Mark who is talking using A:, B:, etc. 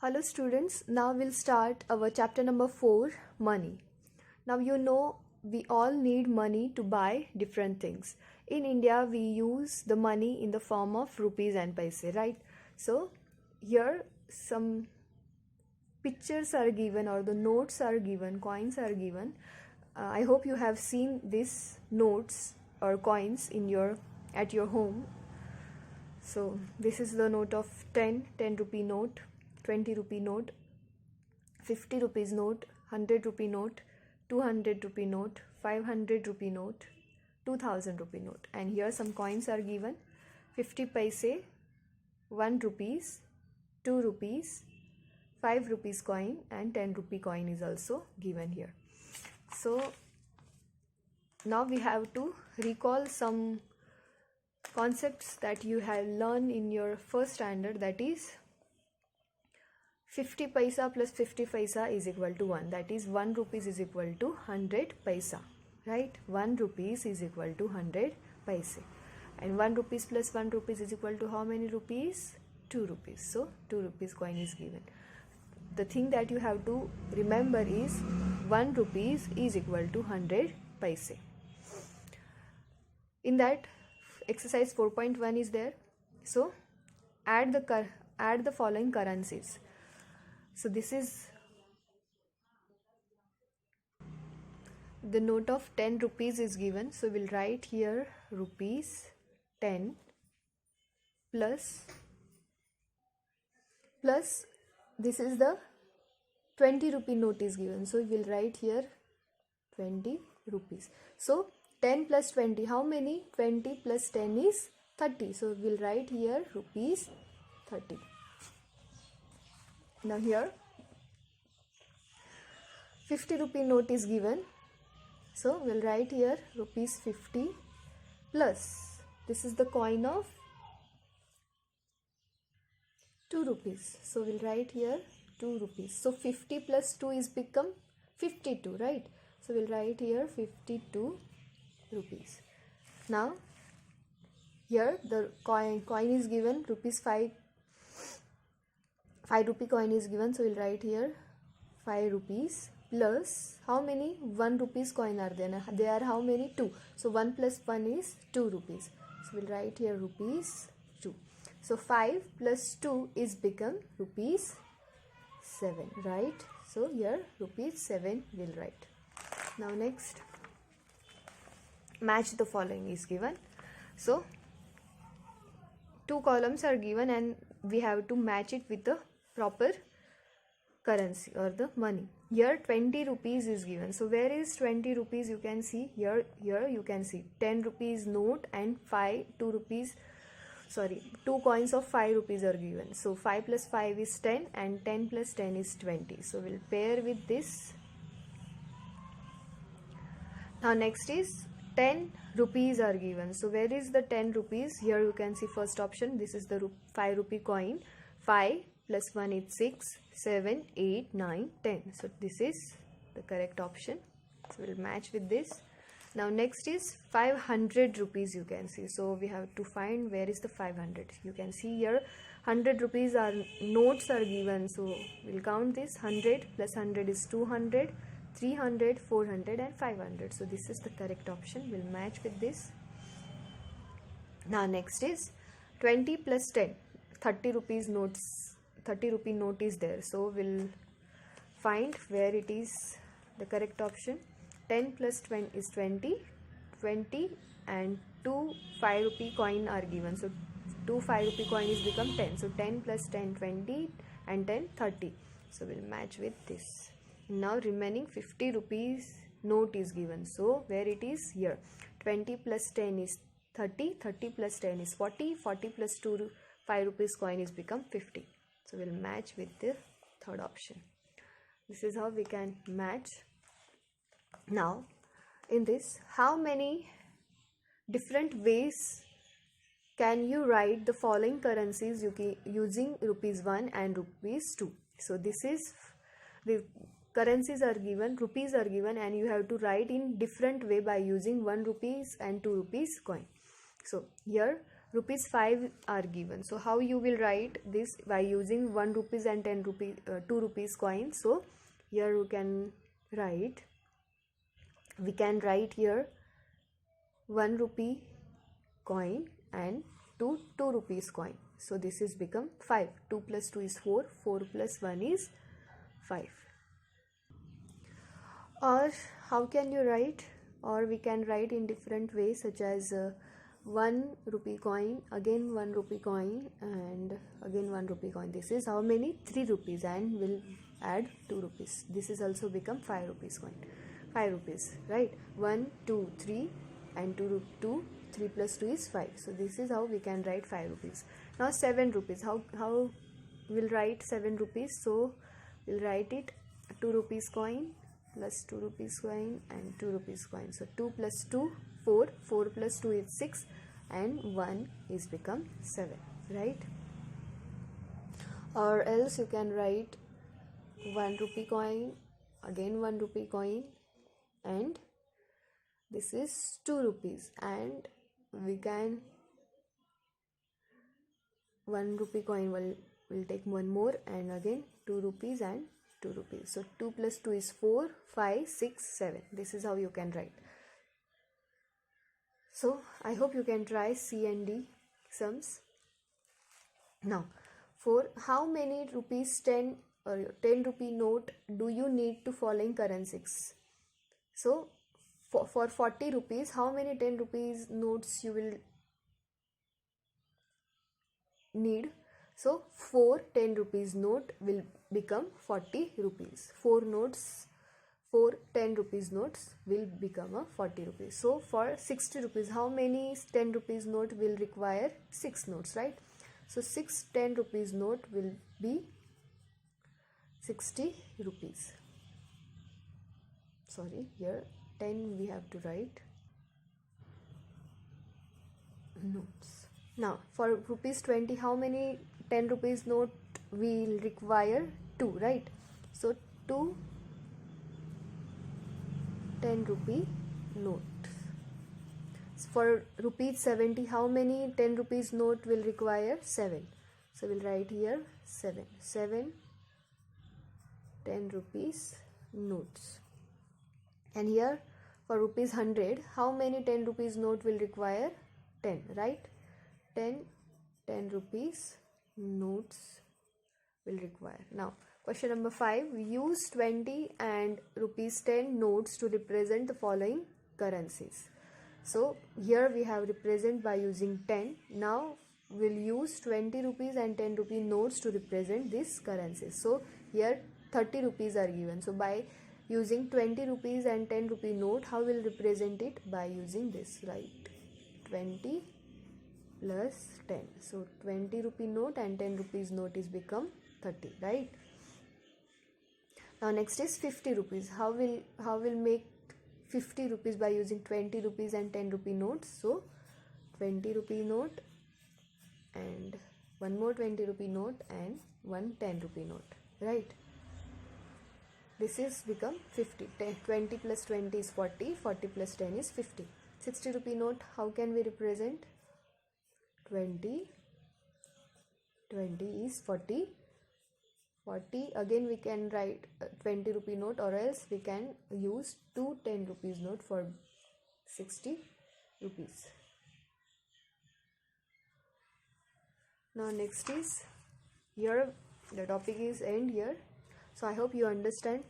A: Hello students, now we'll start our chapter number 4, money. Now we all need money to buy different things. In India we use the money in the form of rupees and paise, right? So here some pictures are given or the notes are given, coins are given. I hope you have seen these notes or coins at your home. So this is the note of 10 rupee note, 20 rupee note, 50 rupees note, 100 rupee note, 200 rupee note, 500 rupee note, 2000 rupee note. And here some coins are given: 50 paise, 1 rupees, 2 rupees, 5 rupees coin, and 10 rupee coin is also given here. So now we have to recall some concepts that you have learned in your first standard, that is 50 paisa plus 50 paisa is equal to 1, that is 1 rupees is equal to 100 paisa, right? 1 rupees is equal to 100 paise, and 1 rupees plus 1 rupees is equal to how many rupees? 2 rupees. So 2 rupees coin is given. The thing that you have to remember is 1 rupees is equal to 100 paise. In that, exercise 4.1 is there. So add the following currencies. So this is the note of 10 rupees is given. So we'll write here rupees 10 plus this is the 20 rupee note is given. So we'll write here 20 rupees. So 10 plus 20, how many? 20 plus 10 is 30. So we'll write here rupees 30. Now here 50 rupee note is given. So we'll write here rupees 50 plus, this is the coin of 2 rupees. So we'll write here 2 rupees. So 50 plus 2 is become 52, right? So we'll write here 52 rupees. Now here the coin is given, rupees 5 rupee coin is given. So we'll write here 5 rupees plus how many? 1 rupees coin are there. They are how many? 2. So 1 plus 1 is 2 rupees. So we'll write here rupees 2. So 5 plus 2 is become rupees 7, right? So here rupees 7 will write. Now next, match the following is given. So 2 columns are given and we have to match it with the proper currency or the money. Here 20 rupees is given. So where is 20 rupees? You can see here you can see 10 rupees note and 2 coins of 5 rupees are given. So 5 plus 5 is 10 and 10 plus 10 is 20. So we'll pair with this. Now next is 10 rupees are given. So where is the 10 rupees? Here you can see first option. This is the 5 rupee coin. 5 plus 1 is 6, 7, 8, 9, 10. So this is the correct option. So we'll match with this. Now next is 500 rupees you can see. So we have to find where is the 500. You can see here 100 rupees are notes are given. So we'll count this. 100 plus 100 is 200, 300, 400 and 500. So this is the correct option. We'll match with this. Now next is 20 plus 10. 30 rupees notes, 30 rupee note is there. So we'll find where it is the correct option. 10 plus 20 is 20, 20 and 2 5 rupee coin are given. So 2 5 rupee coin is become 10. So 10 plus 10 20 and 10 30. So we'll match with this. Now remaining 50 rupees note is given. So where it is? Here 20 plus 10 is 30, 30 plus 10 is 40, 40 plus 2 5 rupees coin is become 50. So we'll match with the third option. This is how we can match. Now in this, how many different ways can you write the following currencies using rupees 1 and rupees 2? So this is the currencies are given, rupees are given, and you have to write in different way by using 1 rupees and 2 rupees coin. So here rupees 5 are given. So how you will write this? By using 1 rupees and 10 rupee 2 rupees coin. So here you can write, we can write here 1 rupee coin and 2 rupees coin. So this is become 5. 2 plus 2 is 4. 4 plus 1 is 5. Or how can you write? Or we can write in different ways, such as 1 rupee coin, again 1 rupee coin, and again 1 rupee coin. This is how many? 3 rupees, and we'll add 2 rupees. This is also become 5 rupees coin. 5 rupees, right? 1, 2, 3 and 2, 3 plus 2 is 5. So this is how we can write 5 rupees. Now 7 rupees. How we'll write 7 rupees? So we'll write it 2 rupees coin plus 2 rupees coin and 2 rupees coin. So 2 plus 2, 4. 4 plus 2 is 6 and 1 is become 7, right? Or else you can write 1 rupee coin, again 1 rupee coin, and this is 2 rupees, and we can 1 rupee coin will take one more, and again 2 rupees and 2 rupees. So 2 plus 2 is 4, 5, 6, 7. This is how you can write. So I hope you can try C and D sums. Now, for how many rupees 10 or 10 rupee note do you need to following currencies? So for 40 rupees, how many 10 rupees notes you will need? So 4 10 rupees note will become 40 rupees. 4 notes, 4 10 rupees notes will become a 40 rupees. So for 60 rupees, how many 10 rupees note will require 6 notes, right? So 6 10 rupees note will be 60 rupees. Sorry, here 10 we have to write notes. Now for rupees 20, how many 10 rupees note will require? 2, right? So 2 10 rupee note. For rupees 70, how many 10 rupees note will require? 7. So we'll write here 7. 7 10 rupees notes. And here for rupees 100, how many 10 rupees note will require? 10, right? 10 rupees notes will require. Now question number 5, use 20 and rupees 10 notes to represent the following currencies. So here we have represent by using 10. Now we'll use 20 rupees and 10 rupee notes to represent these currencies. So here 30 rupees are given. So by using 20 rupees and 10 rupee note, how will represent it? By using this, right? 20 plus 10. So 20 rupee note and 10 rupees note is become 30, right? Now next is 50 rupees. How will make 50 rupees by using 20 rupees and 10 rupee notes? So 20 rupee note and one more 20 rupee note and one 10 rupee note, right? This is become 50. 20 plus 20 is 40. 40 plus 10 is 50. 60 rupee note, how can we represent? 20 is 40. 40, again we can write 20 rupee note, or else we can use 2 10 rupees note for 60 rupees. Now next is, here the topic is end here. So I hope you understand